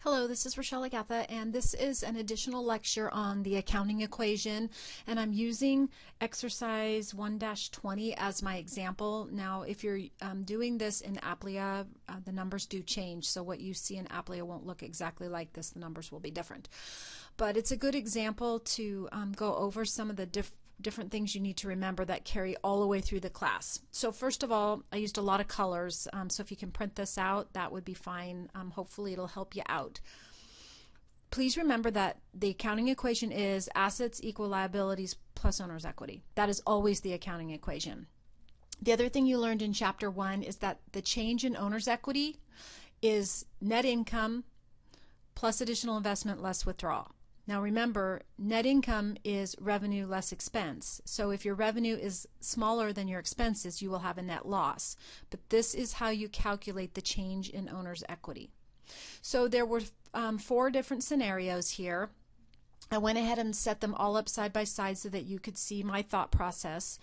Hello, this is Rochelle Agatha, and this is an additional lecture on the accounting equation, and I'm using exercise 1-20 as my example. Now, if you're doing this in Applia, the numbers do change, so what you see in Applia won't look exactly like this. The numbers will be different. But it's a good example to go over some of the different things you need to remember that carry all the way through the class. So first of all, I used a lot of colors, so if you can print this out, that would be fine. Hopefully it'll help you out. Please remember that the accounting equation is assets equal liabilities plus owner's equity. That is always the accounting equation. The other thing you learned in chapter 1 is that the change in owner's equity is net income plus additional investment less withdrawal. Now remember, net income is revenue less expense. So if your revenue is smaller than your expenses, you will have a net loss. But this is how you calculate the change in owner's equity. So there were 4 different scenarios here. I went ahead and set them all up side by side so that you could see my thought process.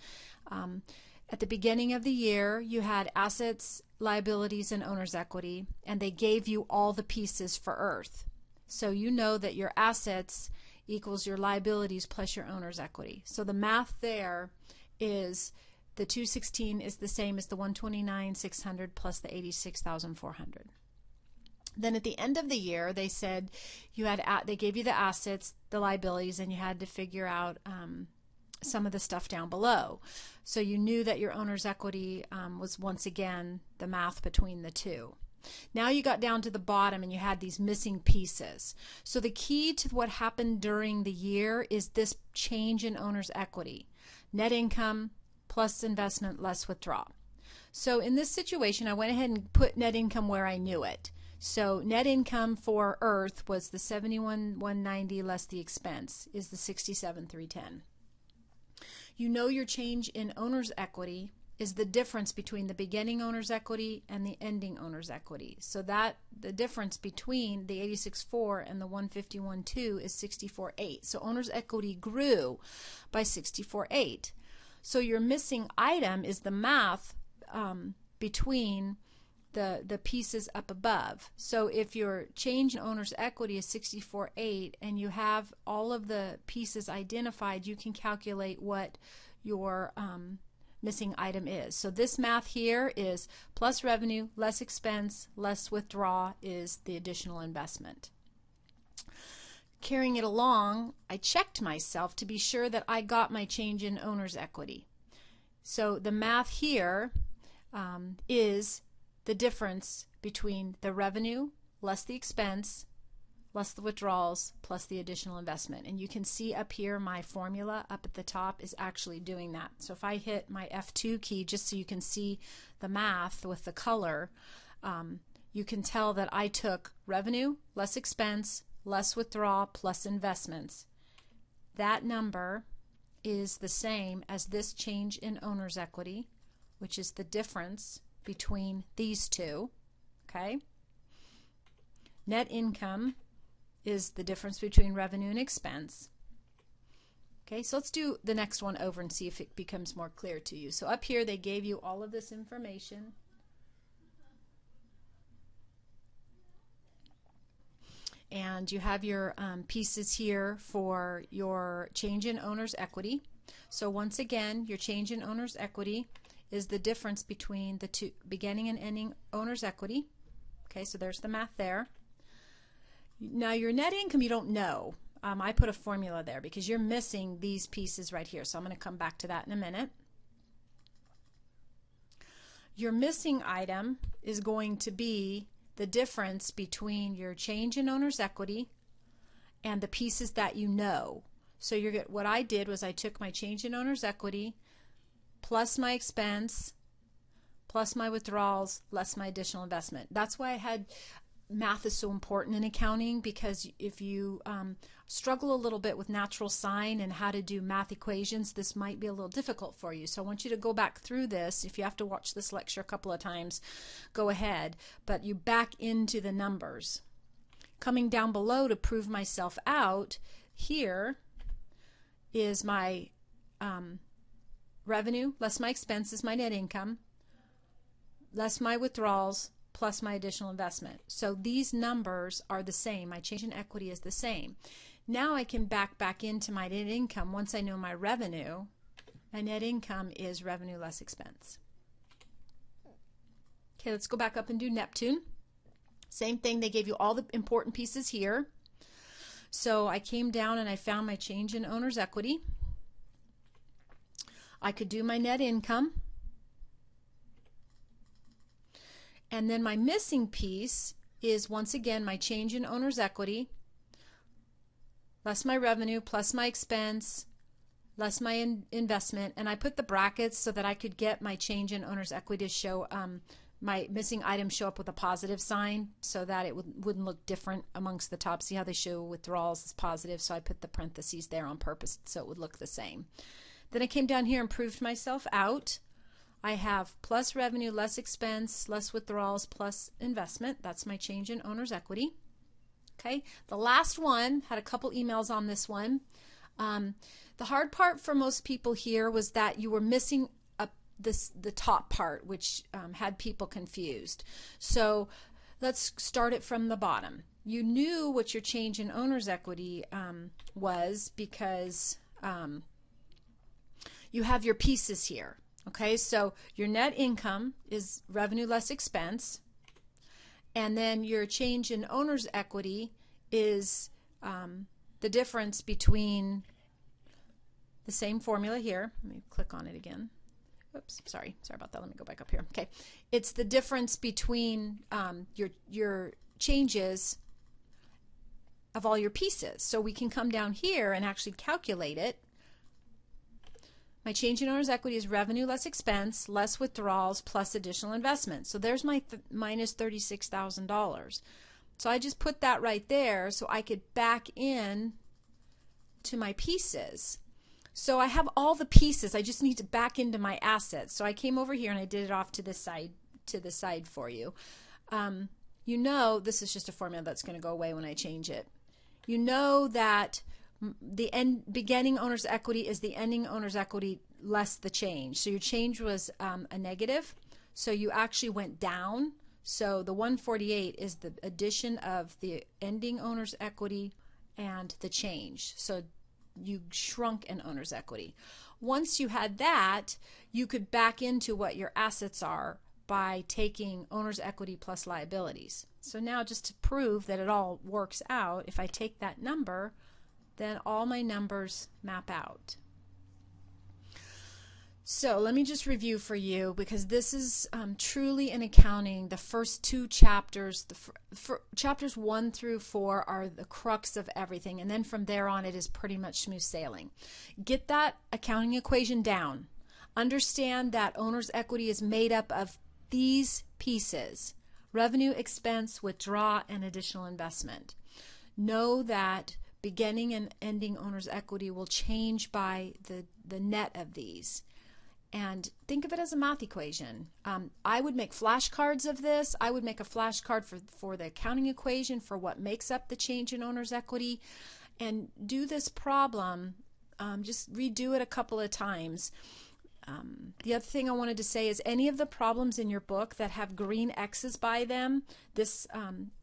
At the beginning of the year, you had assets, liabilities, and owner's equity, and they gave you all the pieces for Earth. So you know that your assets equals your liabilities plus your owner's equity. So the math there is the 216 is the same as the 129,600 plus the 86,400. Then at the end of the year, they said they gave you the assets, the liabilities, and you had to figure out some of the stuff down below. So you knew that your owner's equity was once again the math between the two. Now you got down to the bottom and you had these missing pieces. So the key to what happened during the year is this change in owner's equity. Net income plus investment less withdrawal. So in this situation, I went ahead and put net income where I knew it. So net income for Earth was the 71,190 less the expense is the 67,310. You know your change in owner's equity is the difference between the beginning owner's equity and the ending owner's equity. So that the difference between the 86.4 and the 151.2 is 64.8. So owner's equity grew by 64.8. So your missing item is the math between the pieces up above. So if your change in owner's equity is 64.8 and you have all of the pieces identified, you can calculate what your missing item is. So this math here is plus revenue, less expense, less withdrawal is the additional investment. Carrying it along, I checked myself to be sure that I got my change in owner's equity. So the math here is the difference between the revenue less the expense less the withdrawals plus the additional investment. And you can see up here my formula up at the top is actually doing that. So if I hit my F2 key just so you can see the math with the color, you can tell that I took revenue less expense less withdrawal plus investments. That number is the same as this change in owner's equity, which is the difference between these two. Okay? Net income is the difference between revenue and expense. Okay, so let's do the next one over and see if it becomes more clear to you. So up here they gave you all of this information. And you have your pieces here for your change in owner's equity. So once again, your change in owner's equity is the difference between the two beginning and ending owner's equity. Okay, so there's the math there. Now your net income you don't know. I put a formula there because you're missing these pieces right here. So I'm going to come back to that in a minute. Your missing item is going to be the difference between your change in owner's equity and the pieces that you know. So what I did was I took my change in owner's equity plus my expense plus my withdrawals less my additional investment. That's why I had math is so important in accounting, because if you struggle a little bit with natural sign and how to do math equations, this might be a little difficult for you. So I want you to go back through this. If you have to watch this lecture a couple of times, go ahead. But you back into the numbers. Coming down below to prove myself out, here is my revenue less my expenses, my net income, less my withdrawals, plus my additional investment. So these numbers are the same. My change in equity is the same. Now I can back into my net income. Once I know my revenue, my net income is revenue less expense. Okay, let's go back up and do Neptune. Same thing, they gave you all the important pieces here. So I came down and I found my change in owner's equity. I could do my net income. And then my missing piece is, once again, my change in owner's equity, less my revenue, plus my expense, less my investment. And I put the brackets so that I could get my change in owner's equity to show my missing items show up with a positive sign so that it wouldn't look different amongst the top. See how they show withdrawals as positive? So I put the parentheses there on purpose so it would look the same. Then I came down here and proved myself out. I have plus revenue, less expense, less withdrawals, plus investment. That's my change in owner's equity. Okay, the last one, had a couple emails on this one. The hard part for most people here was that you were missing the top part, which had people confused. So let's start it from the bottom. You knew what your change in owner's equity was because you have your pieces here. Okay, so your net income is revenue less expense, and then your change in owner's equity is the difference between the same formula here. Let me click on it again. Oops, sorry about that. Let me go back up here. Okay, it's the difference between your changes of all your pieces. So we can come down here and actually calculate it. My change in owner's equity is revenue less expense, less withdrawals, plus additional investment. So there's my minus $36,000. So I just put that right there so I could back in to my pieces. So I have all the pieces. I just need to back into my assets. So I came over here and I did it off to the side for you. You know, this is just a formula that's going to go away when I change it. You know that the beginning owner's equity is the ending owner's equity less the change. So your change was a negative, so you actually went down. So the 148 is the addition of the ending owner's equity and the change. So you shrunk an owner's equity. Once you had that, you could back into what your assets are by taking owner's equity plus liabilities. So now, just to prove that it all works out, if I take that number, then all my numbers map out. So let me just review for you, because this is truly in accounting. The first two chapters, chapters 1 through 4 are the crux of everything, and then from there on it is pretty much smooth sailing. Get that accounting equation down. Understand that owner's equity is made up of these pieces: revenue, expense, withdraw, and additional investment. Know that beginning and ending owner's equity will change by the net of these. And think of it as a math equation. I would make flashcards of this. I would make a flashcard for the accounting equation for what makes up the change in owner's equity, and do this problem. Just redo it a couple of times. The other thing I wanted to say is any of the problems in your book that have green X's by them, this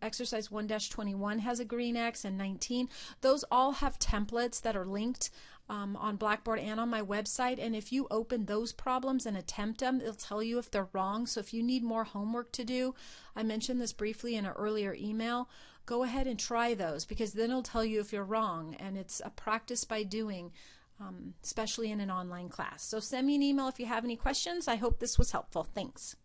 exercise 1-21 has a green X, and 19, those all have templates that are linked on Blackboard and on my website, and if you open those problems and attempt them, it'll tell you if they're wrong. So if you need more homework to do, I mentioned this briefly in an earlier email, go ahead and try those, because then it'll tell you if you're wrong, and it's a practice by doing, especially in an online class. So send me an email if you have any questions. I hope this was helpful. Thanks.